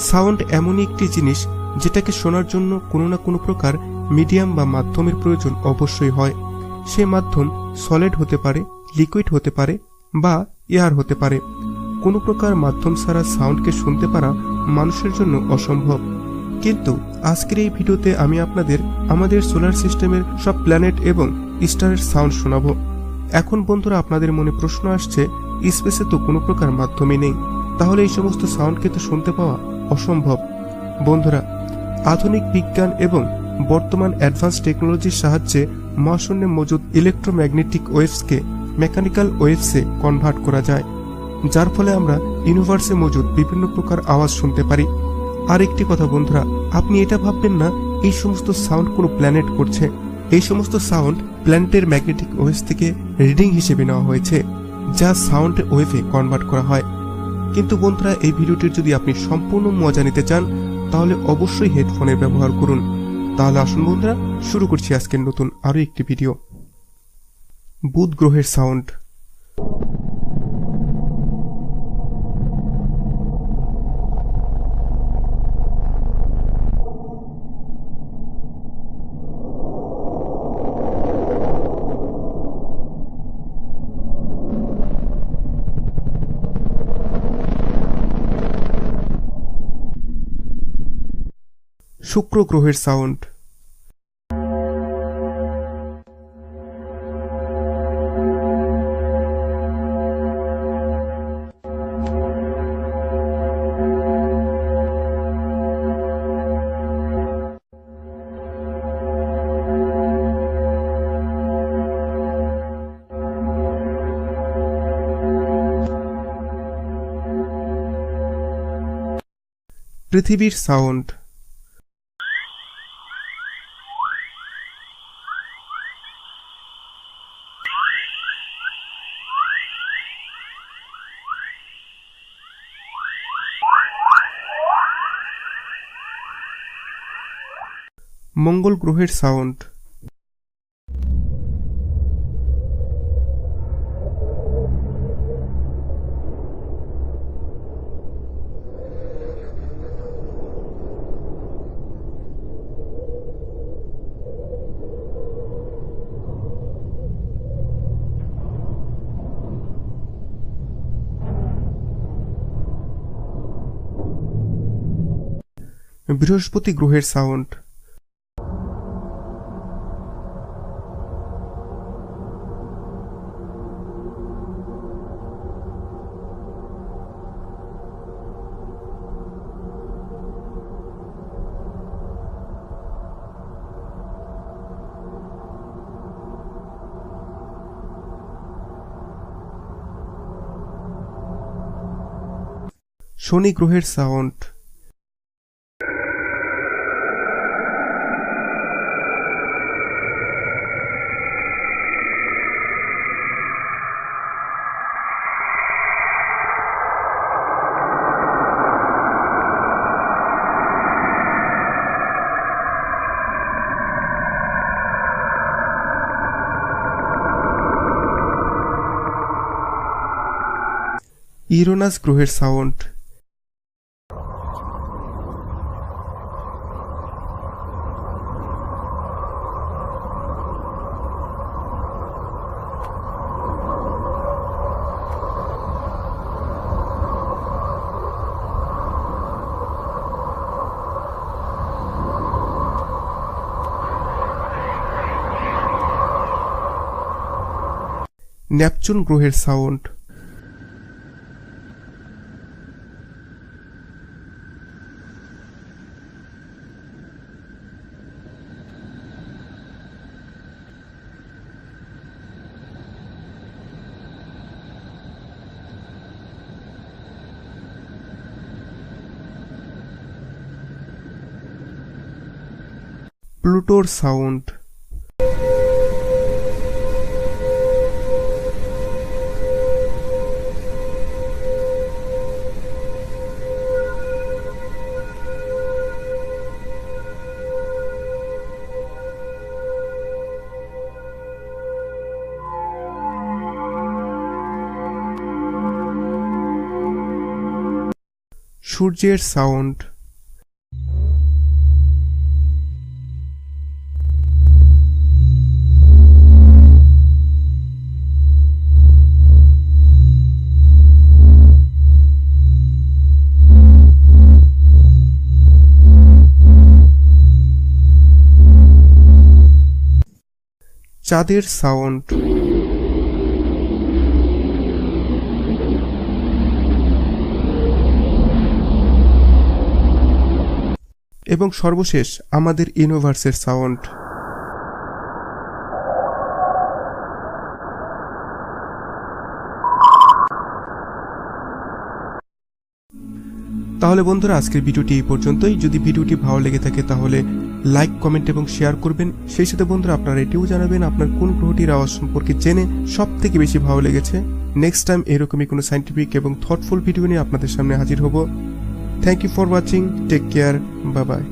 Sound এমনই একটি জিনিস যেটাকে শোনার জন্য কোনো না কোনো প্রকার মিডিয়াম বা মাধ্যমের প্রয়োজন অবশ্যই হয়। সে মাধ্যম সলিড হতে পারে, লিকুইড হতে পারে বা এয়ার হতে পারে। কোনো প্রকার মাধ্যম ছাড়া সাউন্ডকে শুনতে পারা মানুষের জন্য অসম্ভব। কিন্তু আজকের এই ভিডিওতে আমি আপনাদের আমাদের সোলার সিস্টেমের সব প্ল্যানেট এবং স্টারের সাউন্ড শোনাবো। এখন বন্ধুরা, আপনাদের মনে প্রশ্ন আসছে, স্পেসে তো কোনো প্রকার মাধ্যমই নেই, তাহলে এই সমস্ত সাউন্ডকে তো শুনতে পাওয়া অসম্ভব। বন্ধুরা, আধুনিক বিজ্ঞান এবং বর্তমান অ্যাডভান্স টেকনোলজির সাহায্যে মহাশূন্যে মজুদ ইলেকট্রোম্যাগনেটিক ওয়েভসকে মেকানিক্যাল ওয়েভসে কনভার্ট করা যায়, যার ফলে আমরা ইউনিভার্সে মজুদ বিভিন্ন প্রকার আওয়াজ শুনতে পারি। আর একটি কথা বন্ধুরা, আপনি এটা ভাববেন না এই সমস্ত সাউন্ড কোনো প্ল্যানেট করছে। এই সমস্ত সাউন্ড প্ল্যানেটের ম্যাগনেটিক ওয়েভস থেকে রিডিং হিসেবে নেওয়া হয়েছে, যা সাউন্ড ওয়েভে কনভার্ট করা হয়। কিন্তু বন্ধুরা, এই ভিডিওটির যদি আপনি সম্পূর্ণ মজা নিতে চান তাহলে অবশ্যই হেডফোনের ব্যবহার করুন। তাহলে আসুন বন্ধুরা, শুরু করছি আজকের নতুন আরো একটি ভিডিও। বুধ গ্রহের সাউন্ড। শুক্র গ্রহের সাউন্ড। পৃথিবীর সাউন্ড। মঙ্গল গ্রহের সাউন্ড। বৃহস্পতি গ্রহের সাউন্ড। শনি গ্রহের সাউন্ড। ইউরেনাস গ্রহের সাউন্ড। নেপচুন গ্রহের সাউন্ড। প্লুটোর সাউন্ড। সূর্যের সাউন্ড। চাঁদের সাউন্ড। এবং সর্বশেষ আমাদের ইউনিভার্সের সাউন্ড। তাহলে বন্ধুরা আজকের ভিডিওটি এই পর্যন্তই। যদি ভিডিওটি ভালো লেগে থাকে তাহলে লাইক, কমেন্ট এবং শেয়ার করবেন। সেই সাথে বন্ধুরা আপনারা এটিও জানাবেন আপনার কোন গ্রহটির আওয়াজ সম্পর্কে জেনে সব থেকে বেশি ভালো লেগেছে। নেক্সট টাইম এরকমই কোনো সায়েন্টিফিক এবং থটফুল ভিডিও নিয়ে আপনাদের সামনে হাজির হব। Thank you for watching, take care, bye by.